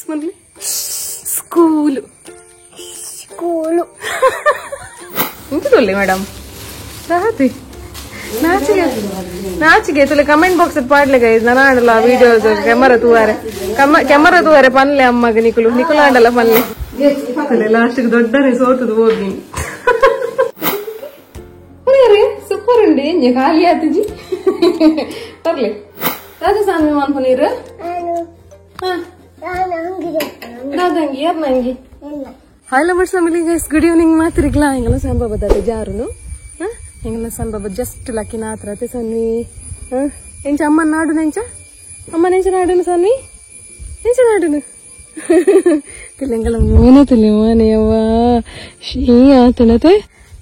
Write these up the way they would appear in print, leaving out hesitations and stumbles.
म्हणले school school इंत बोलले madam राहते नाचिके तुला कमेंट बॉक्सात पाडले काय ना आडला व्हिडिओ कैमरा तूवारे पनले अम्मग निकुल आडला पनले लास्ट दोड्डने सोतुದು ಹೋಗಿ ಸೂಪರ್ ಉಂಡಿ ಇಂಜೆ ಖಾಲಿ ಆತುಜಿ ಬರ್ಲೆ ರಾಜು ಸಾನ್ವಿ ಮಾನ್ ಪನೀರ್ दादांगी यार नांगी hi lovers family guys good evening मात्रिगला इंगला सन बाबा दाते जारुनु इंगला सन बाबा जस्ट लकी नात्रते सन्वी ಎಂಚ ಅಮ್ಮ ನಾಡು ನೆಂಚ ಅಮ್ಮ ನೆಂಚ ನಾಡುನು ಸನ್ವಿ ನೆಂಚ ನಾಡುನು ತಿಲೆಂಗಲ ಮೋನೆ ತಿಲೆ ಮನೆಯವ್ವ ಶೀ ಆತನತೆ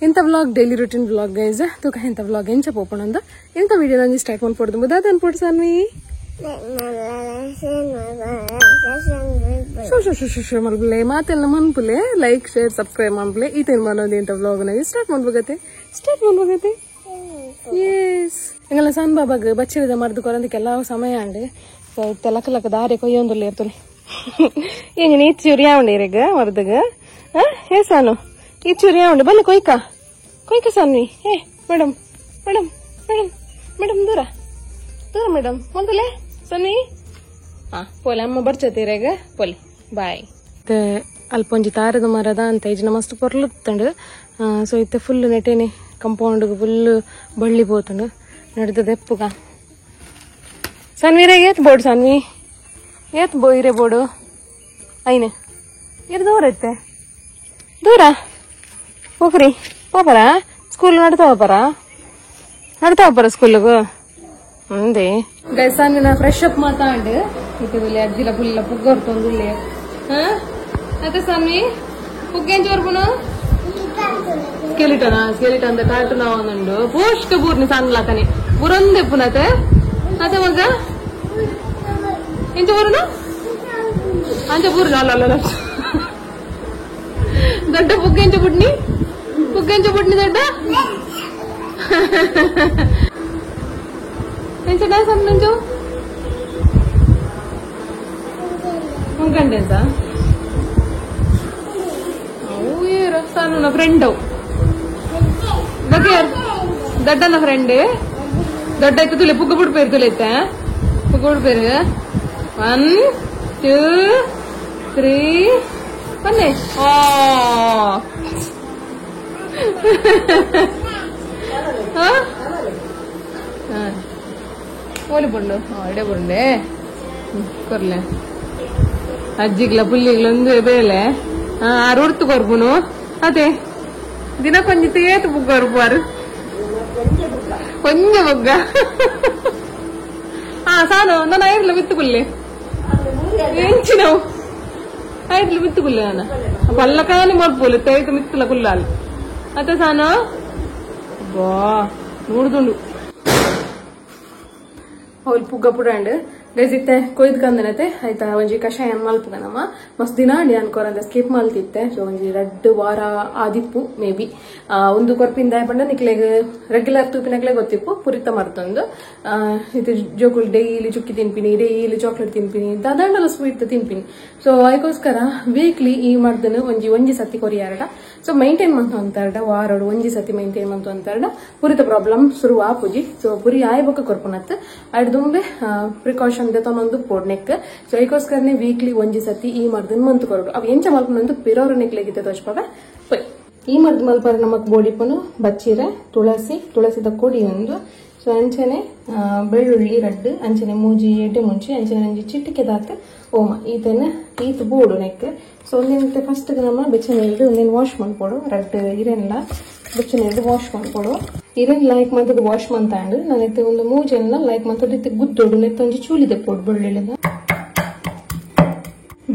ಇಂತ vlog daily routine vlog guys ತೂಕ ಇಂತ ವ್ಲಾಗ್ ಎಂಚ ಪೋಪಣಂದ ಇಂತ ವಿಡಿಯೋ ನಂಜಿ ಸ್ಟಾರ್ಟ್ ಮಾಡ್ಕೊಡ್ದು ಮುದಾದ ಅನ್ಪೋಡು ಸನ್ವಿ ಮಲ್ಬಲೆ ಮಾತೆಲ್ಲ ಮನ್ಪುಲೆ ಲೈಕ್ ಶೇರ್ ಸಬ್ಸ್ಕ್ರೈಬ್ ಮಾಡ್ಬಲೆ ಈತೇನ್ ಮಾಡೋದು ಇಂತ ವ್ಲಾಗ್ ನ ಸ್ಟಾರ್ಟ್ ಮಾಡ್ಬೋಗತ್ತೆ ಎಸ್ ಎಂಗಲ್ಲ ಸಣ್ಣ ಬಾಬಾಗ ಬಚ್ಚಿರದ ಮರ್ದು ಕೊರಂದಕ್ಕೆಲ್ಲ ಸಮಯ ಅಂಡೆ ಲಕ್ಕ ದಾರಿ ಕೊಯ್ಯೊಂದುಲ್ಲ ಇರ್ತಲೆ ಈಗ ನೀ ಚೂರಿಯಾ ಉಂಡಿರಿಗ ಮರ್ದಗ ಹೇ ಸಾನು ಈ ಚೂರಿಯಾ ಉಂಡೆ ಬಲ್ಲ ಕೊಯ್ಕ ಸಾನ್ವಿ ಹೇ ಮೇಡಮ್ ಮೇಡಮ್ ಮೇಡಮ್ ಮೇಡಮ್ ದೂರ ಮೇಡಮ್ ಮೊದಲೇ ಸನ್ನಿ ಪೋಲೆ ಅಮ್ಮ ಬರ್ಚತೀರೇಗ ಪೋಲೆ ಬಾಯ್ ಅಲ್ಪ ಒಂಜಿ ತಾರದ ಮರದ ಅಂತ ಈಜಿನ ಮಸ್ತ್ ಪೊರ್ಲುತ್ತಂಡು ಸೊ ಇತ್ತೆ ಫುಲ್ ನೆಟೇನೆ ಕಂಪೌಂಡ್ ಫುಲ್ ಬಳ್ಳಿ ಪೋತುಂಡು ನಡೆದದ ಎಪ್ಪುಗ ಸನ್ವಿರಾಗ ಏತ್ ಬೋರ್ಡು ಸನ್ವಿ ಏತ್ ಇರೇ ಬೋರ್ಡು ಐನೆ ಇರ್ ದೂರ ಐತೆ ದೂರ ಹೋಗ್ರಿ ಹೋಗ್ಬರ ಸ್ಕೂಲ್ ನಡ್ತಾವಪ್ಪರ ಸ್ಕೂಲ್ಗೂ ಅಂದೆ ಗೈಸಾನ್ವಿನ ಫ್ರೆಶ್ ಅಪ್ ಮಾತಾಂಡು ಇತ್ತದಲ್ಲಿ ಅಜ್ಜಿಲ ಪುಲ್ಲ ಪುಗ್ಗೊರ್ತೊಂದುಲ್ಲೆ ಅತ್ತೆ ಸಾನ್ವಿ ಪುಗ್ಗೆಂಚು ಬರ್ಪುನು ಸ್ಕೆಲಿಟನ್ ಟಾಟು ನಾವೊಂದುಂಡು ಪೋಷ್ಕ ಬೂರ್ನಿ ಸಾನ್ಲಾಕನಿ ಬುರೊಂದೆ ಪುನತೆ ಅತ್ತೆ ಮಗ ಎಂಚ ಬರುನು ಅಂಚ ಬೂರ್ನ ಅಲ್ಲ ದೊಡ್ಡ ಪುಗ್ಗೆಂಚ ಬುಡ್ನಿ ದೊಡ್ಡ ಎಂಚ ಸಂಜು ಮುಗ್ಗಂಡೆ ಅಂತ ಅವು ಸಾನು ನ ಫ್ರೆಂಡ್ ದೊಡ್ಡನ ಫ್ರೆಂಡ್ ದೊಡ್ಡ ಆಯ್ತು ತುಲೆ ಪುಗ್ಗ ಬಿಡ್ಪೇರು ತುಲೆತ್ತೆ ಪುಗ್ಗ ಬಿಡ್ಪೇರು 1 2 3 ಬನ್ನಿ ಓಲಿ ಬುಂಡು ಇಡೆ ಬುಂಡೆ ಕೊರ್ಲೆ ಅಜ್ಜಿಗ್ಲ ಪುಲ್ಲಿಗ್ಲೊಂದು ಬೇಳೆ ಆರು ಉಡ್ತು ಕೊರ್ಬುನು ಅದೇ ದಿನ ಕೊಂಚ ತೇತು ಬುಗ್ಗ ಕೊರ್ಬಾರು ಕೊಂಚ ಬುಗ್ಗ ಸಾನು ನಾನು ಐದ್ಲ ಬಿತ್ತು ಪುಲ್ಲೆ ಎಂಚಿ ನಾವು ಐದ್ಲ ಬಿತ್ತು ಪುಲ್ಲೆ ನಾನು ಪಲ್ಲಕಾಲಿ ಮರ್ಪುಲ್ಲೆ ತೈತು ಮಿತ್ತಲ ಕುಲ್ಲಾಲಿ ಅತ್ತೆ ಸಾನು ಬಾ ನೋಡ್ದುಂಡು ಅವ್ರು ಪುಗ್ಗ ಪುಡಂಡ್ ಗೈಸಿತ್ತೆ ಕೊಯ್ದ್ಕಂದನತೆ ಆಯ್ತಾ ಒಂಜಿ ಕಷಾಯ ಮಲ್ಪುಗನಮ್ಮ ಮಸ್ತ್ ದಿನ ಅನ್ಕೋರಂದ ಸ್ಕಿಪ್ ಮಲ್ತಿತ್ತೆ ಸೊ ಒಂಜಿ 2 ವಾರ ಆದಿಪ್ಪು ಮೇ ಬಿ ಒಂದು ಕೊರ್ಪಿಂದ ಪಂಡ ನಿಕ್ಲೆಗ್ ರೆಗ್ಯುಲರ್ ತೂಪಿನಕ್ಲೆ ಗೊತ್ತಿಪ್ಪು ಪುರಿತ ಮರ್ತೊಂದು ಇದು ಜೋಕುಲ್ ಡೈಲಿ ಚುಕ್ಕಿ ತಿನ್ಪಿನಿ ಡೈಲಿ ಚಾಕ್ಲೇಟ್ ತಿನ್ಪಿನಿ ದಾದಂಡಲ ಸ್ವೀಟ್ ತಿನ್ಪಿನಿ ಸೊ ಅದಕ್ಕೋಸ್ಕರ ವೀಕ್ಲಿ ಈ ಮಾಡ್ದನು ಒಂಜಿ ಸತಿ ಕೊರಿಯಾರಡ ಸೊ ಮೈಂಟೈನ್ ಮಂತು ಅಂತಾರಡ ವಾರಡು ಒಂಜಿ ಸತಿ ಮೈಂಟೈನ್ ಮಂತು ಅಂತಾರಡ ಪುರಿತ ಪ್ರಾಬ್ಲಮ್ ಶುರು ಆಪುಜಿ ಸೊ ಪುರಿ ಆಯ್ಬೊಕ್ಕ ಕೊರ್ಪುನತ್ ಅಡ್ ದುಂಬೆ ಪ್ರಿಕಾಷನ್ ತೊಂದು ಪೋಡ್ನೆಕ್ ಸೊ ಅದಕ್ಕೋಸ್ಕರನೇ ವೀಕ್ಲಿ ಒಂಜಿ ಸತಿ ಈ ಮರ್ದನ್ ಮಂತು ಕೊರಡು ಅವ್ ಎಂಚ ಮಲ್ಪನಂದು ಪಿರೋರ ನೆಕ್ಲೆಗಿತ್ತೆ ತೋಚ್ಪಾಗ ಪೊಯ್ ಈ ಮರ್ದ ಮಲ್ಪರ ನಮಕ್ ಬೋಡಿಪನು ಬಚ್ಚಿರೆ ತುಳಸಿದ ಕೊಡಿ ಒಂದು ಸೊ ಅಂಚನೆ ಬೆಳ್ಳುಳ್ಳಿ ರಡ್ಡು ಅಂಚನೆ ಮೂಜಿ ಎಡ್ಡೆ ಮುಂಚೆ ಅಂಚನೆ ಒಂಜಿ ಚಿಟ್ಟಿಕೆ ದಾತ ಓಮ ಈತನ ಈತ್ ಬೋಡು ನೆಕ್ ಸೊ ಒಂದಿನ ಫಸ್ಟ್ ನಮ್ಮ ಬೆಚ್ಚನೆಲ್ದು ಒಂದಿನ ವಾಶ್ ಮಾಡ್ಕೊಡು ರಡ್ಡು ಇರೆಲ್ಲ ಬೆಚ್ಚನೆಲ್ದು ವಾಶ್ ಮಾಡ್ಕೊಡು ಇರೆನ್ ಲೈಕ್ ಮಂತದ ವಾಶ್ ಮಂತಾಂಡು ನಾನೈತೆ ಒಂದು ಮೂಜೆಲ್ಲ ಲೈಕ್ ಮಂತದ ಗುದ್ದೋಡು ನೆತ್ತ ಒಂಜಿ ಚೂಲಿದೆ ಪೋಡು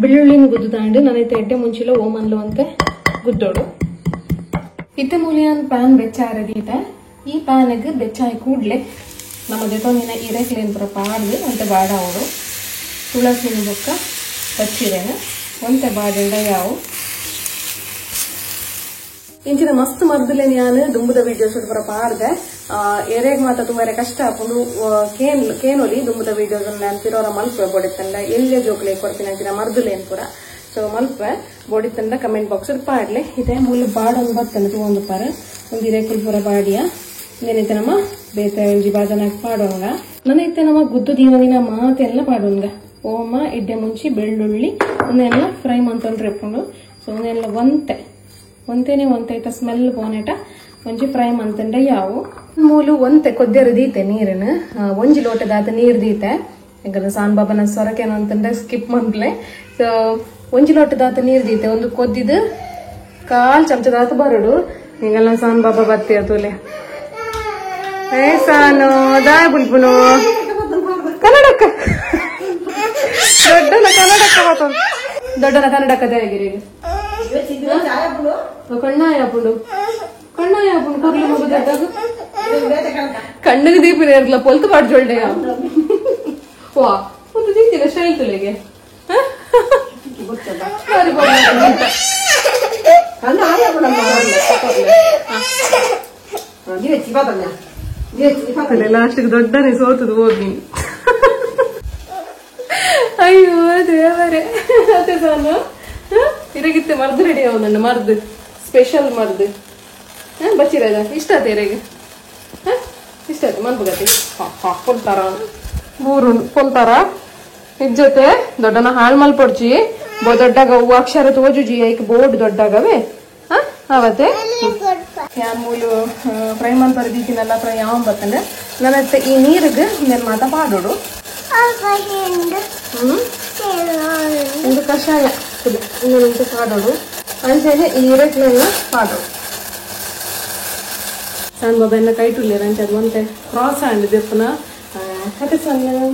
ಬೆಳ್ಳುಳ್ಳಿನ ಗುದ್ದಾಂಡು ನಾನೈತೆ ಎಡ್ಡೆ ಮುಂಚಿಲ ಓಮನ್ಲು ಅಂತೆ ಗುದ್ದೋಡು ಇತ್ತೆ ಮೂಲಿಯನ್ ಪ್ಯಾನ್ ಬೆಚ್ಚಾರದೀತೆ ಈ ಪ್ಯಾನ್ಗೆ ಬೆಚ್ಚಾಯಿ ಕೂಡ್ಲೆ ನಮ್ಮ ಜೊತೆಗಿನ ಇರೆಕ್ಲೇನ್ ಪಾಡ್ದು ಅಂತೆ ಬಾಡ ಅವರು ತುಳಸಿನ ಬೊಕ್ಕ ಬಚ್ಚಿರೇನ ಒಂತೆ ಬಾಡೆಂಡ ಯಾವು ಇಂಚಿನ ಮಸ್ತ್ ಮರ್ದಲೆ ನಾನು ದುಂಬುದ ವಿಡಿಯೋಸ್ ಪುರ ಪಾಡ್ದೆ ಎರೆಗ್ ಮಾತ ತುಂಬಾ ಕಷ್ಟ ಆಪುಂಡು ಕೇನೊಲಿ ದುಂಬುದ ವಿಡಿಯೋಸ್ ನೆನಪಿರೋರ ಮಲ್ಪೆ ಬೋಡಿತ್ತಂಡ ಎಲ್ಲೇ ಜೋಕ್ಲೆ ಕೊಡ್ತೀನಿ ಮರ್ದುಲೇನ್ ಪೂರ ಸೊ ಮಲ್ಪೆ ಬೋಡಿತ್ತಂಡ ಕಮೆಂಟ್ ಬಾಕ್ಸ್ ಪಾಡ್ಲೆ ಇದೆ ಮೂಲ ಬಾಡೊಂದು ಬತ್ತಂಡ ತಗೊಂಡು ಪಾರ ಒಂದು ಇರೇಕುಲ್ ಪೂರ ಬಾಡಿಯ ಇನ್ನೇನೈತೆ ನಮ್ಮ ಬೇತ ಒಂಜಿ ಬಾಜನಾಗಿ ಪಾಡೋಂಗ ನನೈತೆ ನಮ್ಮ ಗುದ್ದು ದೀವನಿನ ಮಾತೆಲ್ಲ ಪಾಡೋಂಗ ಓಮ ಎಡ್ಡೆ ಮುಂಚಿ ಬೆಳ್ಳುಳ್ಳಿ ಒಂದೆಲ್ಲ ಫ್ರೈ ಮಂತೊಂಡ್ರೆ ಎಪ್ಪುಂಡು ಸೊ ಒಂದೆಲ್ಲ ಒಂತೆನೆ ಒಂತೈತ ಸ್ಮೆಲ್ ಬೋನೆಟ ಒಂಜಿ ಫ್ರೈ ಮಂತಂಡ ಯಾವು ಮೂಲು ಒಂತೆ ಕೊದ್ದೆರು ದೀತೆ ನೀರನ್ನ ಒಂಜಿ ಲೋಟದಾತ ನೀರು ದೀತೆ ಯಾಕಂದ್ರೆ ಸಾನ್ ಬಾಬನ ಸೊರಕೇನು ಅಂತಂದ್ರೆ ಸ್ಕಿಪ್ ಮಂತ್ಲೆ ಸೊ ಒಂಜಿ ಲೋಟದಾತ ನೀರು ದೀತೆ ಒಂದು ಕೊದ್ದಿದ್ದು ಕಾಲ್ ಚಮಚದಾತ ಬರಡು ಹಿಂಗೆಲ್ಲ ಸಾನ್ ಬಾಬಾ ಬತ್ತಿ ಅತುಲೆ ಏ ಸಾನು ದಾ ಬುಲ್ಬುನು ಕನ್ನಡಕ್ಕ ದೊಡ್ಡನ ಕನ್ನಡಕ್ಕ ದೇಗಿರಿ ಕಣ್ಣಾಯಪುಂಡು ಕುರ್ಲಿ ಮಗು ದೊಡ್ಡದು ಕಣ್ಣಿಗೆ ದೀಪಿನ ಇರ್ಲ ಪೊಲ್ತು ಪಾಡ್ಜೊಳ್ಳೆ ವಾ ಒಂದು ದೀಪಿನ ಸ್ಟೈಲ್ ತುಲೆಗೆ ಲಾಸ್ಟಿಗೆ ದೊಡ್ಡನೆ ಸೋತದು ಹೋಗಿ ಅಯ್ಯೋ ದೇವರೇ ಅದೇ ಸಾನು ಇರಗಿತ್ತೆ ಮರ್ದು ರೆಡಿ ಅವ ನನ್ನ ಮರ್ದು ಸ್ಪೆಷಲ್ ಮರ್ದು ಬಚ್ಚಿರದ ಇಷ್ಟ ಆತ ಇರಗೆ ಇಷ್ಟ ಆಯ್ತು ಮನ್ಪುಗತಿ ಕೊಲ್ತಾರ ಮೂರು ಕೊಲ್ತಾರ ಇದ್ ಜೊತೆ ದೊಡ್ಡನ ಹಾಳ್ ಮಲ್ಪೊಡ್ಚಿ ದೊಡ್ಡಾಗ ಹೂವು ಅಕ್ಷರ ತೋಜುಜಿ ಐಕ್ ಬೋರ್ಡ್ ದೊಡ್ಡಾಗವೆ ಅವತ್ತೆ ಮೂಲು ಫ್ರೈ ಮಲ್ಪರ ದೀತಿನೆಲ್ಲ ಫ್ರೈ ಯಾವ ಬತ್ತಂದ್ರೆ ನನ್ನ ಈ ನೀರಿಗೆ నేను ಮಾತ ಪಾಡೋಡು ಒಂದು ಕಷಾಯ ಇನ್ನೊಂದು ಪಾಡೋಡು ಅಂಚೆನೆ ಈ ಇರಕ್ಲೆಲ್ಲ ಪಾಡೋಡು ಸಾನ್ ಬಾಬೆಲ್ಲ ಕೈ ಟುಲ್ಲೇರ ಅಂಚದು ಒಂತೆ ಕ್ರಾಸ್ ಹ್ಯಾಂಡ್ ದೆಪ್ಪನ ಕತೆ ಸಣ್ಣ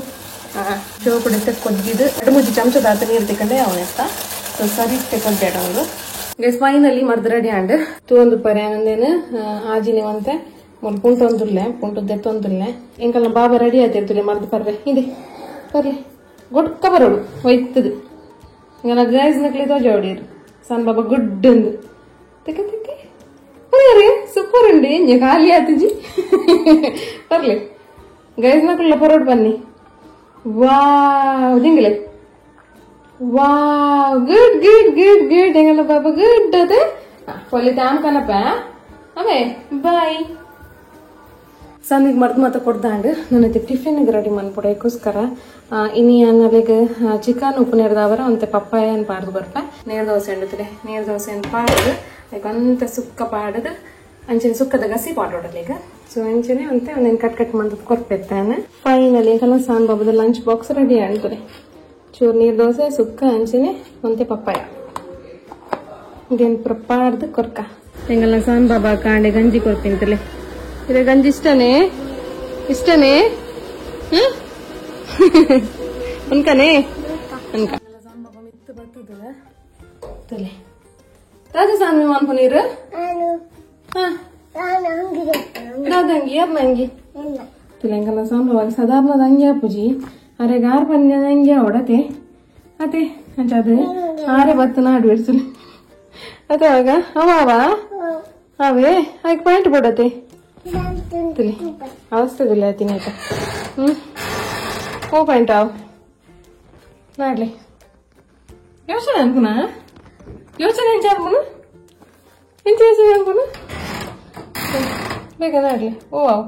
ಚೋಪುಡೆ ತೆಕ್ಕೊದ್ದಿದ್ದು ಎರಡು ಮುಜ್ಜಿ ಚಮಚದಾತ ನೀರು ತೆಕೊಂಡೆ ಅವನೆತ್ತ ಸೊ ಸರಿ ತೆಕ್ಕೊಡ್ಬೇಡ ಅವನು ಗೈಸ್ ಫೈನಲಿ ಮರ್ದು ರೆಡಿ ಹ್ಯಾಂಡ್ ತೂಂದು ಪರಿ ಆನಂದೇನು ಆಜಿನಿ ಒಂತೆ ಮೊಲ್ ಪುಂಟೊಂದುಲ್ಲೆ ಪುಂಟದ್ದೆತ್ತೊಂದುಲ್ಲೆ ಎಂಕಲ್ಲ ಬಾಬಾ ರೆಡಿ ಆಯ್ತಿರ್ತದೆ ಮರ್ದು ಪರ್ರೆ ಇದೆ ಬರ್ಲಿ ಗೊಡ್ಕ ಬರೋಡು ಒಯ್ತದು ಈಗ ಗೈಸ್ ನಕ್ಲಿ ತೋಜೋಡಿರು ಸಾನ್ ಬಾಬಾ ಗುಡ್ ಒಂದು ತೆಕ್ಕೆ ತೆಕ್ಕೆ ಅರೆ ಸೂಪರ್ ಉಂಡಿ ಇಂಜ ಖಾಲಿ ಆತುಜಿ ಬರ್ಲಿ ಗೈಸ್ ನಕ್ಲ ಪರೋಡ್ ಬನ್ನಿ ವಾವ್ ದಿಂಗಿಲೆ wow good good good good ಎಂಗಲ್ಲ ಬಾಬಾ ಗುಡ್ ಅದೇ ಪೊಲಿ ತಾಮ್ ಕನಪ ಅವೇ ಬಾಯ್ ಸಂದಿಗೆ ಮರ್ದು ಮಾತ ಕೊಡ್ದಾಂಡು ನನ್ನೈತೆ ಟಿಫಿನ್ಗೆ ರೆಡಿ ಮನ್ಪುಡಕ್ಕೋಸ್ಕರ ಇನಿ ಅನ್ನಲೆಗೆ ಚಿಕನ್ ಉಪ್ಪು ನೆರೆದವರ ಒಂತೆ ಪಪ್ಪಾಯ ಅನ್ ಪಾಡ್ದು ಬರ್ಪ ನೀರು ದೋಸೆ ಉಂಡುತ್ತದೆ ನೀರು ದೋಸೆ ಅನ್ ಪಾಡ್ದು ಅಂತೆ ಸುಕ್ಕ ಪಾಡದು ಅಂಚೆನೆ ಸುಕ್ಕದ ಗಸಿ ಪಾಡೋಡಲ್ಲೀಗ ಸೊ ಅಂಚೆನೆ ಅಂತೆ ಒಂದೇನು ಕಟ್ ಮಂದದ್ದು ಕೊರ್ಪೆತ್ತಾನೆ ಫೈನಲಿ ಕಲ ಸಾನ್ ಬಾಬದ ಲಂಚ್ ಬಾಕ್ಸ್ ರೆಡಿ ಆಗ್ತದೆ ಚೂರು ನೀರು ದೋಸೆ ಸುಕ್ಕ ಅಂಚೆನೆ ಒಂತೆ ಪಪ್ಪಾಯ ಇದೇನು ಪುರ ಪಾಡ್ದು ಕೊರ್ಕ ಹೆಂಗಲ್ಲ ಸಾನ್ ಬಾಬಾ ಕಾಂಡೆ ಗಂಜಿ ಕೊರ್ಪಿಂತಲೆ ಇದೇ ಗಂಜಿ ಇಷ್ಟನೇ ಅನ್ಕನೇ ಅನ್ಕ ಮಿತ್ತು ಬರ್ತದ ರಾಜ ಸಾನ್ವಿ ಮಾನ್ಪು ನೀರು ರಾದಂಗಿ ಯಾರ್ನಂಗಿ ತುಲೆಂಕಲ್ಲ ಸಾಂಬವಾಗ ಸಾಧಾರಣದ ಅಂಗಿ ಅಪ್ಪುಜಿ ಅರೆ ಗಾರ್ ಪನ್ಯದ ಅಂಗಿ ಹೊಡತೆ ಅತೆ ಅದು ಆರೆ ಬತ್ತು ನಾಡು ಬಿಡ್ಸಲು ಅವಾಗ ಅವ ಅವೇ ಆಯ್ಕೆ ಪಾಯಿಂಟ್ ಬಿಡತ್ತೆ ಅವಸ್ಥದಿಲ್ಲ ಆಯ್ತೀನಿ ಆಯ್ತಾ ಓ ಪಾಯಿಂಟ್ ಅವ್ ಮಾಡ್ಲಿ ಯೋಚನೆ ಅನ್ಪುನ ಯೋಚನೆ ಎಂಚ ಅನ್ಪುನು ಎಂಚ ಯೋಚನೆ ಅನ್ಪುನು ಬೇಗ ಮಾಡ್ಲಿ ಓ ಅವ್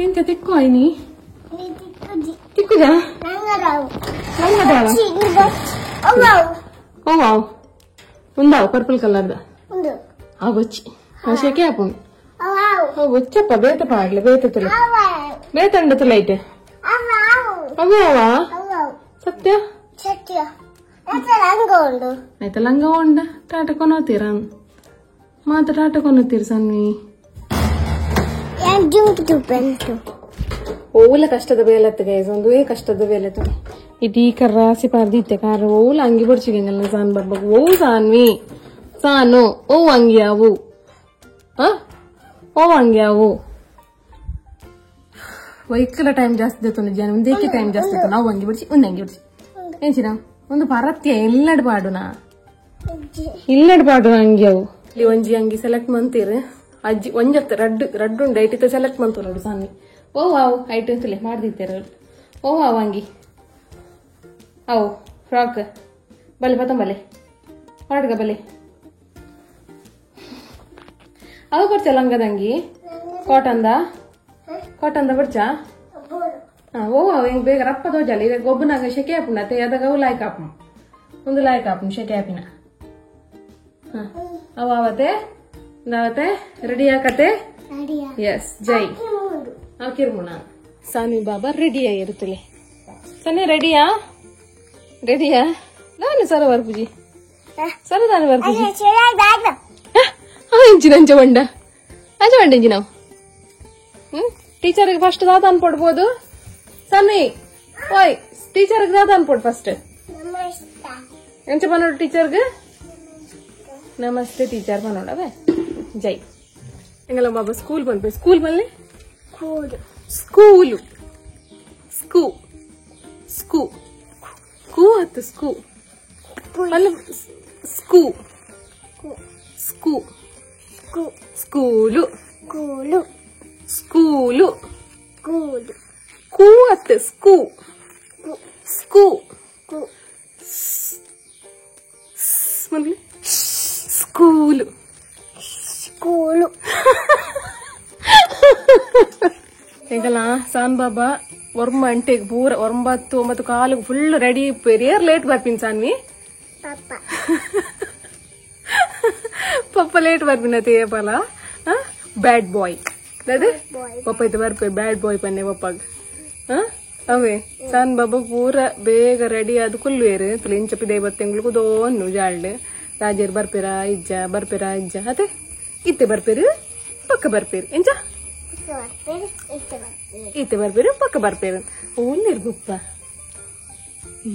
ಎಂಚ ತಿಕ್ಕು ಆಯ್ನಿ ತಿಕ್ಕುಜಾ ಓ ವಾವ್ ఉందావు పర్పుల్ కలర్ దా అవచ్చి ఆశకే ఆపం వచ్చప్ప బేత పాడలే బేతతులు బేతండతులు అయితే అవ్వా సత్య అయితే లంగ ఉండ టాట కొనోತೀರಾ ಮಾತ ಟಾಟ ಕೊನೋತೀರಿ ಸನ್ನಿ ಓಲ ಕಷ್ಟದ ಬೇಲತ್ತು ಗೈಸ್ ಒಂದುವೇ ಕಷ್ಟದ ಬೇಲತ್ತು ಇಟೀ ಕರ್ರಾಸಿ ಪಾರ್ದಿತ್ತೆ ಕಾರ ಓಲ ಅಂಗಿ ಬಡ್ಚಿಗೆಂಗಲ್ಲ ಸಾನ್ ಬರ್ಬೇಕು ಓ ಸಾನ್ವಿ ಸಾನು ಓ ಅಂಗ್ಯಾವು ಓ ಅಂಗ್ಯಾವು ವೈಕಲ ಟೈಮ್ ಜಾಸ್ತಿ ದೇತೊಂದು ಜನ ಒಂದೇಕೆ ಟೈಮ್ ಜಾಸ್ತಿ ದೇತ ನಾವು ಅಂಗಿ ಬಡ್ಸಿ ಒಂದು ಅಂಗಿ ಬಡ್ಸಿ ಏನ್ಸಿನ ಒಂದು ಪರತ್ಯ ಎಲ್ಲಡ್ ಪಾಡುನಾ ಇಲ್ಲಡ್ ಪಾಡುನ ಅಂಗ್ಯಾವು ಇಲ್ಲಿ ಒಂಜಿ ಅಂಗಿ ಸೆಲೆಕ್ಟ್ ಮಂತೀರಿ ಅಜ್ಜಿ ಒಂಜತ್ತ ರಡ್ಡು ಉಂಡು ಐಟಿತ ಸೆಲೆಕ್ಟ್ ಮಾಡ್ತು ನೋಡು ಸಾನ್ವಿ ಓ ಅವು ಐಟ್ ಅಂತಲೇ ಮಾಡ್ದಿತ್ತೇರ ಓ ಅವು ಅಂಗಿ ಅವು ಫ್ರಾಕ್ ಬಲೆ ಪತಂಬಲೆ ಪಾಡ್ಗ ಬಲೆ ಅವು ಬರ್ಚ ಲಂಗದಂಗಿ ಕಾಟನ್ದ ಬರ್ಚ ಓ ಅವು ಹೆಂಗ್ ಬೇಗ ರಪ್ಪ ದೋಜಲ್ಲ ಈಗ ಗೊಬ್ಬನಾಗ ಶೆಕೆ ಹಾಪುಂಡತೆ ಅದಾಗ ಅವು ಲಾಯ್ಕ್ ಹಾಪು ಒಂದು ಲಾಯ್ಕ್ ಹಾಪುಂಡು ಶೆಕೆ ಹಾಪಿನ ಅವು ಅವತ್ತೆ ನಾವತ್ತೆ ರೆಡಿ ಹಾಕತ್ತೆ ಎಸ್ ಜೈ ಹಾಕಿರ್ಮುಣ ಸಾನಿ ಬಾಬಾ ರೆಡಿಯಾ ಇರುತ್ತಲೆ ಸನ್ನೆ ರೆಡಿಯಾ ನಾನು ಸರ ಬರ್ಪುಜಿ ಸರ ನಾನು ಬರ್ಪುಜಿ ಇಂಚಿನ ಅಂಚ ಬಂಡ ಇಂಚಿ ನಾವು ಟೀಚರ್ಗೆ ಫಸ್ಟ್ ದಾದ ಅನ್ಕೊಡ್ಬೋದು ಸನ್ನಿ ಓಯ್ ಟೀಚರ್ಗೆ ದಾದ ಅನ್ಕೊಡ್ ಫಸ್ಟ್ ಎಂಚ ಬಂದೋಡು ಟೀಚರ್ಗೆ ನಮಸ್ತೆ ಟೀಚರ್ ಬಂದೋಡವೆ ಜೈ ಎಂಗಲ್ಲ ಬಾಬಾ ಸ್ಕೂಲ್ ಬಂದ್ಬೇ ಸ್ಕೂಲ್ ಬಲ್ಲಿ ಸ್ಕೂಲು ಸ್ಕೂ ಸ್ಕೂ ಕೂ ಹತ್ತು ಸ್ಕೂ ಅಲ್ಲ ಸ್ಕೂ ಸ್ಕೂ ಸ್ಕೂಲು ಸ್ಕೂಲು ಕೂ ಹತ್ತು ಸ್ಕೂ ಸ್ಕೂ ಸ್ಕೂಲು ಈಗಲ್ಲ ಸಾನ್ ಬಾಬಾ ಒರ್ಮ ಅಂಟೆಗೆ ಪೂರ 9 ಕಾಲಿಗೆ ಫುಲ್ ರೆಡಿ ಪೆರಿಯರ್ ಲೇಟ್ ಬರ್ತೀನಿ ಸಾನ್ವಿ ಪಪ್ಪ ಲೇಟ್ ಬರ್ಪಿನತೆ ಪಲ ಬ್ಯಾಡ್ ಬಾಯ್ ಅದೇ ಪಪ್ಪ ಐತೆ ಬರ್ಪೆ ಬ್ಯಾಡ್ ಬಾಯ್ ಪನ್ನೆ ಪಪ್ಪಾಗ ಅವೇ ಸಾನ್ ಬಾಬಾ ಪೂರ ಬೇಗ ರೆಡಿ ಆದ ಕುಲ್ವೇರು ಇಂಚಪ್ಪಿದೆ 50 ತಿಂಗಳು ಕುದೋನ್ನು ಜಾಳ್ಡೆ ರಾಜೇರ್ ಬರ್ಪೇರ ಇಜ್ಜ ಅದೇ ಇತ್ತೆ ಬರ್ಪೇರು ಪಕ್ಕ ಬರ್ಪೇರು ಎಂಚ ಇತ್ತೆ ಬರ್ಪೇರು ಪಕ್ಕ ಬರ್ಪೇರು ಓನ್ಲಿರ್ ಗುಪ್ಪ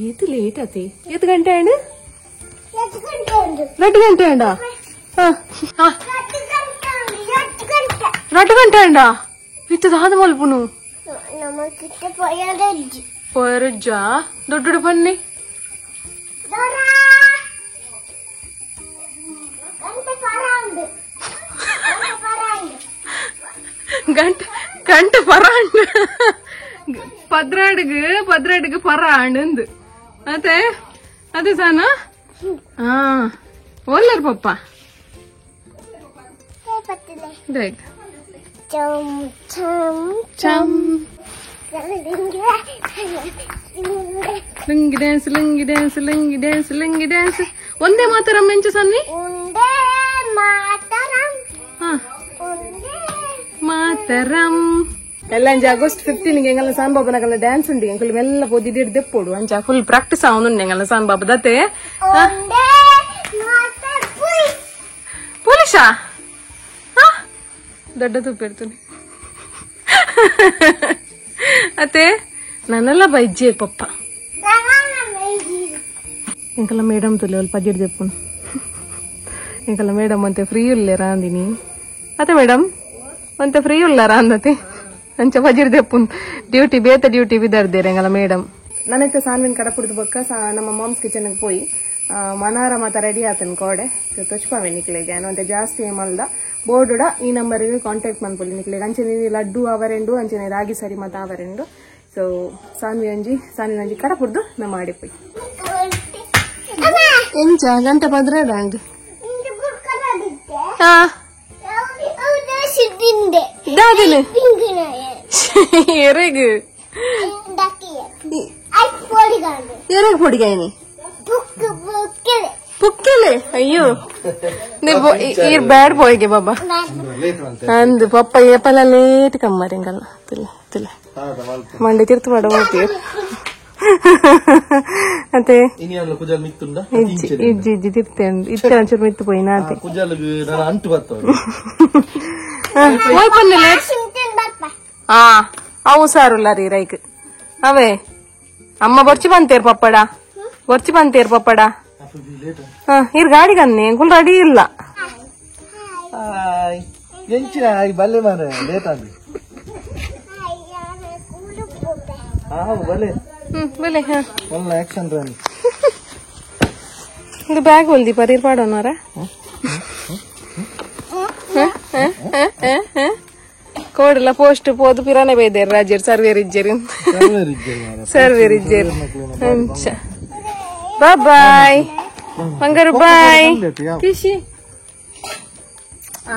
ಏತು ಲೇಟ್ ಆತಿ ಎತ್ತು ಗಂಟೆ ಅಂಡ್ 2 ಗಂಟೆ ಅಂಡ 2 ಗಂಟೆ ಅಂಡ ಇತ್ತದ ಹಾದ ಮಲ್ಪುನು ಪೊರಜ್ಜ ದೊಡ್ಡ ಬನ್ನಿ ಗಂಟೆ ಪರಾಂಡ್ ಪದ್ರಾಡಿಗೆ ಪರಾಂಡ್ ಅದೇ ಸಾನ ಓಲ್ಲರ್ ಪಪ್ಪ ಲುಂಗಿ ಡ್ಯಾನ್ಸ್ ಒಂದೇ ಮಾತರಂ ಮೆಂಚು ಸನ್ನಿ ಮಾತರಂ ಎಲ್ಲ ಅಂಚ ಆಗಸ್ಟ್ 15 ಎಂಗಲ್ಲ ಸಾನ್ ಬಾಬನಗಲ್ಲ ಡ್ಯಾನ್ಸ್ ಉಂಡಿ ಎಂಕಲ್ ಮೆಲ್ಲ ಪೋದಿದ್ದು ದೆಪ್ಪೋಡು ಅಂಚ ಫುಲ್ ಪ್ರಾಕ್ಟೀಸ್ ಆವೊಂದುಂಡು ಎಂಗಲ್ಲ ಸಾನ್ ಬಾಬ ದತ್ತೆ ಪೊಲೀಸಾ ದೊಡ್ಡ ತುಪ್ಪಿರ್ತೀನಿ ಅತ್ತೆ ನನ್ನೆಲ್ಲ ಬೈಜೆ ಪಪ್ಪ ಎಂಕಲ್ಲ ಮೇಡಮ್ ತುಲೆ ಅಲ್ಪ ಪಜಿಡ್ ದೆಪ್ಪುನು ಎಂಕಲ್ಲ ಮೇಡಮ್ ಅಂತೆ ಫ್ರೀ ಉಲ್ಲೇರಾ ಅಂದಿನಿ ಅತ್ತೆ ಮೇಡಮ್ ಅಂತೆ ಫ್ರೀ ಉಲ್ಲಾರ ಅಂದತೆ ಅಂಚ ಪಜಿಡ್ ದೆಪ್ಪುನ್ ಡ್ಯೂಟಿ ಬೇತ ಡ್ಯೂಟಿ ಬಿದ್ದಾರ್ದೇರೆ ಎಂಗಲ್ಲ ಮೇಡಮ್ ನನೈತೆ ಸಾನ್ವಿನ ಕಡ ಕುಡಿದು ಬೊಕ್ಕ ನಮ್ಮ ಮಾಮ್ಸ್ ಕಿಚನ್ ಪೋಯಿ ಮನಾರ ಮಾತ ರೆಡಿ ಆತನ್ ಕೋಡೆ ತೊಚ್ಪಾವೆ ನಿಕ್ಲೆಗೆ ಅನ್ನುವಂತೆ ಜಾಸ್ತಿ ಮಲ್ದ ಬೋರ್ಡುಡ ಈ ನಂಬರಿಗೆ ಕಾಂಟ್ಯಾಕ್ಟ್ ಮಾಡ್ಕೊಳ್ಳಿ ನಿಕ್ಲೆಗೆ ಅಂಚನೆ ಲಡ್ಡು ಅವರೆಂಡು ಅಂಚನೆ ರಾಗಿ ಸರಿ ಮತ ಅವರೆಂಡು ಸೊ ಸಾನ್ವಿ ಕಡ ಕುಡ್ದು ನಾ ಮಾಡಿಪೋಯಿ ಎಂಚ ಗಂಟೆ ಪದ್ರಾಂಡ್ ಎರೆಗ್ ಪೊಡಿಗಾಯಿನಿ ಪುಕ್ಕಲೆ ಅಯ್ಯೋ ಈ ಬ್ಯಾಡ್ ಬಾಯ್ಗೆ ಬಾಬಾ ಅಂದು ಪಪ್ಪ ಏಪಲ ಲೇಟ್ ಕಮ್ಮರಿ ಹಿಂಗಲ್ಲ ತಿಲ್ಲ ಮಂಡೆ ತಿರ್ತು ಮಾಡ ಹೋಗ್ತೀವಿ ಮತ್ತೆ ಇಜ್ಜಿ ತಿರ್ತೆ ಇತ್ತೆ ಒಂಚೂರು ಮಿತ್ತು ಪೋಯಿ ನಾತೆ ಅವು ಸಾರುಲ್ಲ ರೀ ರೈಕ್ ಅವೇ ಅಮ್ಮ ಬರ್ಚಿ ಬಂತೇರ್ ಪಪ್ಪಡ ಇರ್ ಗಾಡಿ ಕನ್ನೆ ಫುಲ್ ರೆಡಿ ಇಲ್ಲ ಇದು ಬ್ಯಾಗ್ ಹೊಲ್ದಿ ಪರೀರ್ ಪಾಡೋನಾರ ಕೋಡಲ್ಲ ಪೋಸ್ಟ್ ಪೋದು ಪಿರಾನೆ ಬೈದೇರ್ ರಾಜರ್ ಸರ್ವೇರ್ ಇಜ್ಜೇರಿ ಸರ್ವೇರ್ ಇಜ್ಜೇರಿ ಅಂಚ ಬಾಯ್ ಬಂಗಾರು ಬಾಯ್ ಖುಷಿ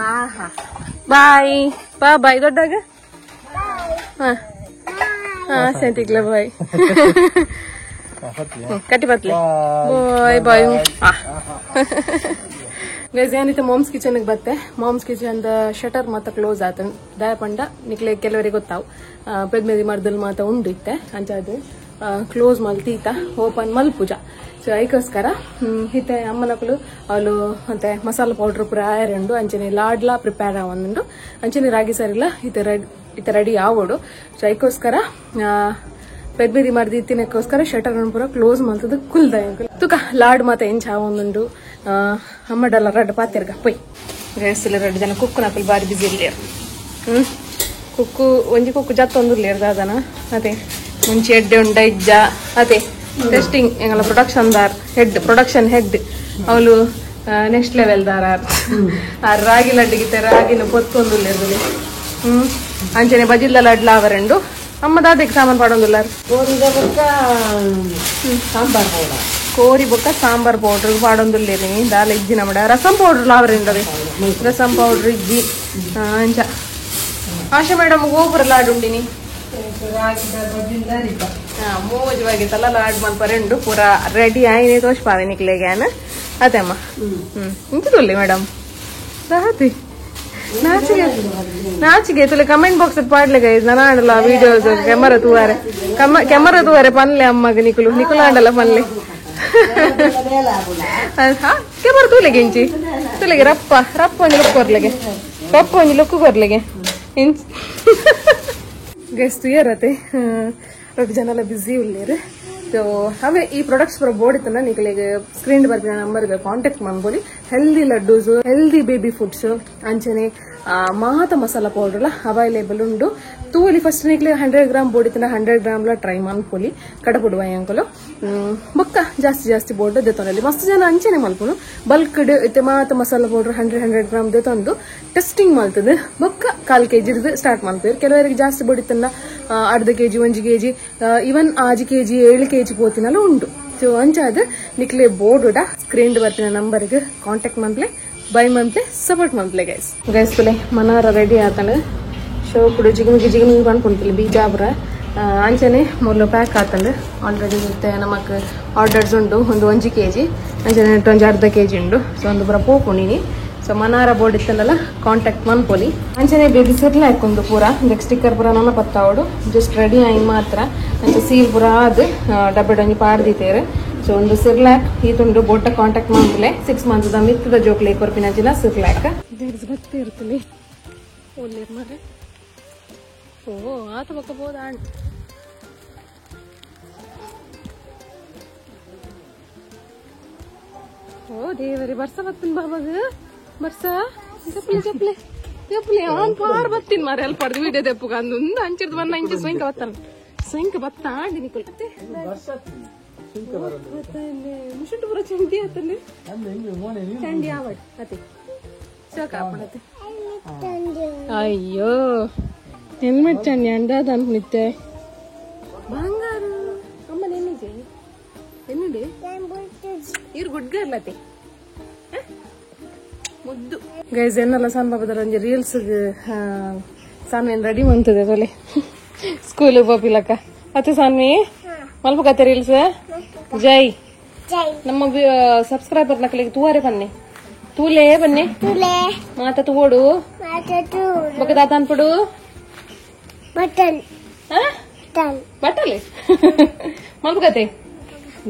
ಆಹಾ ಬಾಯ್ ಬಾಯ್ ದೊಡ್ಡಾಗ ಹಾ ಸೆಂಟಿಗ್ಲ ಬಾಯ್ ಕಟ್ಟಿ ಬತ್ಲೆ ಬಾಯ್ ಬಾಯ್ ಏನಿತ್ತು ಮಾಮ್ಸ್ ಕಿಚನ್ ಬತ್ತೆ ಮಾಮ್ಸ್ ಕಿಚನ್ ಶಟರ್ ಮಾತ ಕ್ಲೋಸ್ ಆತ ದಯ ಪಂಡ ನಿಕ್ಲೆ ಕೆಲವರಿಗೆ ಗೊತ್ತಾವು ಪೆದ್ಮೇದಿ ಮರ್ದಲ್ ಮಾತ ಉಂಡು ಇತ್ತೆ ಅಂಚದು ಕ್ಲೋಸ್ ಮಲ್ತೀತ ಓಪನ್ ಮಲ್ಪುಜ ಸೊ ಅದಕ್ಕೋಸ್ಕರ ಇತ್ತೆ ಅಮ್ಮನಕಲು ಅವಳು ಮತ್ತೆ ಮಸಾಲ ಪೌಡರ್ ಪೂರ ಆಯರಂಡು ಅಂಚನೆ ಲಾಡ್ಲ ಪ್ರಿಪೇರ್ ಆವೊಂದುಂಡು ಅಂಚನೆ ರಾಗಿ ಸರಿಲ್ಲ ಇತ್ತೆ ರೆಡಿ ಆವೋಡು ಸೊ ಅದಕ್ಕೋಸ್ಕರ ಪೆದ್ಮೇದಿ ಮರ್ದಿ ಇತ್ತಿನಕ್ಕೋಸ್ಕರ ಶಟರ್ ಪೂರ ಕ್ಲೋಸ್ ಮಲ್ತದ ಕುಲ್ದ ತುಕ ಲಾಡ್ ಮಾತ ಎಂಚ ಆವೊಂದುಂಡು ಅಮ್ಮಡಲ್ಲ ರಡ್ಡ ಪಾತಿರ್ಗ ಪೊಯ್ ಗೈಸ್ಲ ರಡ್ಡು ಜನ ಕುಕ್ಕು ನಕಲ್ ಬಾರಿ ಬಿಸಿ ಇರ್ಲೇರು ಕುಕ್ಕು ಒಂಜಿ ಕುಕ್ಕು ಜತ್ತೊಂದುರ್ಲೇರು ದಾದನ ಅದೇ ಮುಂಚೆ ಎಡ್ಡೆ ಉಂಡ ಇಜ್ಜ ಅದೇ ಟೆಸ್ಟಿಂಗ್ ಎಂಗಲ ಪ್ರೊಡಕ್ಷನ್ ಹೆಡ್ ಅವಳು ನೆಕ್ಸ್ಟ್ ಲೆವೆಲ್ ದಾರ ಆ ರಾಗಿ ಲಡ್ಡಿಗಿತ್ತೆ ರಾಗಿನ ಪೊತ್ತೊಂದುರ್ಲೇರು ಅಂಚನೆ ಬಜಿಲ್ಲ ಲಡ್ಲ ಅವರೆಂಡು ಅಮ್ಮ ದಾದಕ್ಕೆ ಸಾಮಾನು ಪಾಡೊಂದುಲ್ಲಾರು ಕೋರಿ ಬೊಕ್ಕ ಸಾಂಬಾರ್ ಪೌಡರ್ ಪಾಡೊಂದುಲ್ಲೇರಿ ದಾಲ ಇಜ್ಜಿನ ಮಡ ರಸಂ ಪೌಡರ್ ಲಾವರಿಂದವೆ ರಸಂ ಪೌಡರ್ ಇಜ್ಜಿ ಅಂಚ ಆಶಾ ಮೇಡಮ್ ಗೋಪುರ ಲಾಡ್ ಉಂಡಿನಿ ಮೋಜವಾಗಿತ್ತಲ್ಲ ಲಾಡ್ ಮಲ್ಪರೆಂಡು ಪೂರ ರೆಡಿ ಆಯ್ನೆ ತೋಷ್ಪಾವೆ ನಿಕ್ಲೆಗ್ಯಾನ ಅದೇ ಅಮ್ಮ ಇಂತದೊಲ್ಲೆ ಮೇಡಮ್ ದಾತಿ ನಾಚಿಗೆ ತುಲೆ ಕಮೆಂಟ್ ಬಾಕ್ಸ್ ಪಾಡ್ಲೆ ಗೈಸ್ ನಾನು ಆಡಲ್ಲ ವಿಡಿಯೋಸ್ ಕ್ಯಾಮರಾ ತೂವಾರೆ ಪನ್ಲೆ ಅಮ್ಮಗ ನಿಕುಲು ಆಡಲ್ಲ ಪನ್ಲೆ ಕ್ಯಾಮರಾ ತೂಲೆಗೆ ಇಂಚಿ ತುಲೆಗೆ ರಪ್ಪ ಒಂಜಿ ಲುಕ್ಕು ಕೊರ್ಲೆಗೆ ಗೈಸ್ ತುಯರತೆ ರೊಟ್ಟು ಜನ ಎಲ್ಲ ಬಿಸಿ ಉಳ್ಳೇರು ಸೊ ಅವೇ ಈ ಪ್ರಾಡಕ್ಟ್ಸ್ ಪೂರ ಬೋರ್ಡ್ ಇತ್ತನ ನಿಕಲೆಗೆ ಸ್ಕ್ರೀನ್ ಬರ್ಪಿನ ನಂಬರ್ಗೆ ಕಾಂಟ್ಯಾಕ್ಟ್ ಮಾಡ್ಬೋದು healthy laddoos healthy baby foods ಅಂಚನೆ ಮಾತ ಮಸಾಲ ಪೌಡರ್ ಅವೈಲೇಬಲ್ ಉಂಡು ತೂಲಿ ಫಸ್ಟ್ ನಿಕ್ಲೆ 100 ಗ್ರಾಮ್ ಬೋರ್ಡ್ ಇತ್ತನ 100 ಗ್ರಾಮ್ಲ ಟ್ರೈ ಮಾಡ್ಕೊಲಿ ಕಡಪುಡುವ ಅಂಕಲು ಬೊಕ್ಕ ಜಾಸ್ತಿ ಬೋರ್ಡ್ ದೆತೊಂದಲ್ಲಿ ಮಸ್ತ್ ಜನ ಅಂಚನೆ ಮಲ್ಪುನು ಬಲ್ಕ್ ಇತ್ತೆ ಮಾತ ಮಸಾಲ ಪೌಡರ್ 100 ಗ್ರಾಮ್ ದೆತೊಂದು ಟೆಸ್ಟಿಂಗ್ ಮಲ್ತದೆ ಬೊಕ್ಕ 1/4 kg ಸ್ಟಾರ್ಟ್ ಮಾಡ್ತೀವಿ ಕೆಲವರಿಗೆ ಜಾಸ್ತಿ ಬೋರ್ಡ್ ಇತ್ತನ ಅರ್ಧ kg 1 kg ಇವನ್ 6 kg 7 kg ಪೋತಿನಲ್ಲ ಉಂಟು ಸೊ ಅಂಚಾದ ನಿಕ್ಲೆ ಬೋರ್ಡ್ ಸ್ಕ್ರೀನ್ ಬರ್ತಿನ ನಂಬರ್ಗೆ ಕಾಂಟ್ಯಾಕ್ಟ್ ಮಾಡ್ಲೆ ಬೈ ಮಂತ್ಲೆ ಸಪೋರ್ಟ್ ಮಂತ್ಲೆ ಗೈಸ್ ತುಲೆ ಮನಾರ ರೆಡಿ ಆತಂಡು ಶೋ ಕೂಡ ಜಿಗಮಿಗಿ ಪನ್ಕೊಂತಿಲ್ಲ ಬೀಜಾಪುರ ಅಂಚನೆ ಮೊದಲು ಪ್ಯಾಕ್ ಆತಂಡು ಆಲ್ರೆಡಿ ಮತ್ತೆ ನಮಕ್ ಆರ್ಡರ್ಸ್ ಉಂಡು ಒಂದು 1 kg ಅಂಚನೆ ಒಂದು ಅರ್ಧ kg ಉಂಡು ಸೊ ಒಂದು ಪೂರ ಪೋಪುಣಿನಿ ಸೊ ಮನಾರ ಬೋರ್ಡ್ ಇತ್ತಂದಲ್ಲ ಕಾಂಟ್ಯಾಕ್ಟ್ ಮನ್ಪೊಲಿ ಅಂಚನೆ ಬೇಬಿ ಸಿರ್ಲ ಹಾಕೊಂಡು ಪೂರ ನೆಕ್ಸ್ಟ್ ಸ್ಟಿಕ್ಕರ್ ಪೂರ ನನ್ನ ಪತ್ತಾವಡು ಜಸ್ಟ್ ರೆಡಿ ಆಗಿ ಮಾತ್ರ ಅಂಚೆ ಸೀಲ್ ಪೂರ ಆದ್ ಡಬ್ಬೆ ಡಂಗಿ ಪಾಡ್ದಿತ್ತೇರು ಸೊ ಒಂದು ಸಿರ್ಲಾಕ್ ಈತುಂಡು ಬೋಟ ಕಾಂಟ್ಯಾಕ್ಟ್ ಮಾಡ್ಲೆ 6 ಮಂತ್ದ ಮಿತ್ತದ ಜೋಕ್ಲೆ ಕೊರ್ಪಿನಂಚಿನ ಸಿರ್ಲಾಕ್ ಗೊತ್ತೇ ಇರ್ತಲಿ ಒಳ್ಳೆ ಮಾರೆ ಓ ಆತ ಬಕ್ಕ ಬೋದ ಓ ದೇವರಿ ಬರ್ಸ ಬತ್ತಿನ ಬಾಬಾಗ ಬರ್ಸ ಚಪ್ಲಿ ಅವನ್ ಪಾರ್ ಬತ್ತಿನ ಮಾರೆ ಅಲ್ಲಿ ಪಡ್ದು ವಿಡಿಯೋ ತೆಪ್ಪುಗ ಅಂದೊಂದು ಅಂಚಿರ್ದು ಬನ್ನ ಇಂಚು ಸ್ವಯಂಕ ಬತ್ತಾನ ಸ್ವಯಂಕ ಬತ್ತ ಆಂಡಿ ನಿಕೊಳ್ತೆ ಮುಷುಂಟು ಪೂರ ಚಂಡಿ ಆತಲ್ಲಿ ಚಂಡಿ ಆವಡ್ ಅತಿ ಸಾಕಾಪಡತೆ ಅಯ್ಯೋ ಹೆಲ್ಮೆಟ್ ಚಂಡಿ ಅಂಡಾದ ಅನ್ನಿತ್ತೆ ಬಂಗಾರು ಅಮ್ಮ ನೆನ್ನಿದೆ ಎನ್ನುಡಿ ಇವ್ರು ಗುಡ್ ಗರ್ಲ್ ಅತಿ ಮುದ್ದು ಗೈಸ್ ಏನಲ್ಲ ಸಾನ್ಬಾಬದರ ಒಂಜಿ ರೀಲ್ಸ್ ಸಾನ್ವೇನ್ ರೆಡಿ ಮಂತದೆ ತೊಲೆ ಸ್ಕೂಲ್ ಪೋಪಿಲಕ್ಕ ಅತ್ತೆ ಸಾನ್ವಿ ಮಲ್ಪ ಕತೆ ರೀಲ್ಸ್ ಜೈ ನಮ್ಮ ಸಬ್ಸ್ಕ್ರೈಬರ್ ನಕಲಿಗೆ ತೂವರೆ ಬನ್ನಿ ತೂಲೆ ಬನ್ನಿ ಮಾತ ತೂಡು ಬೊಕ್ಕ ದಾತ ಅನ್ಪಡು ಬಟ್ಟಲೆ ಮಲ್ಪ ಕತೆ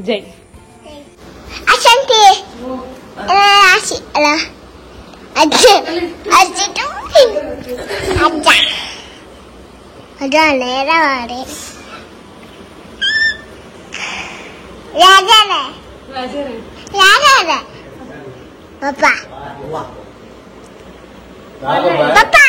ಜೈ Papa.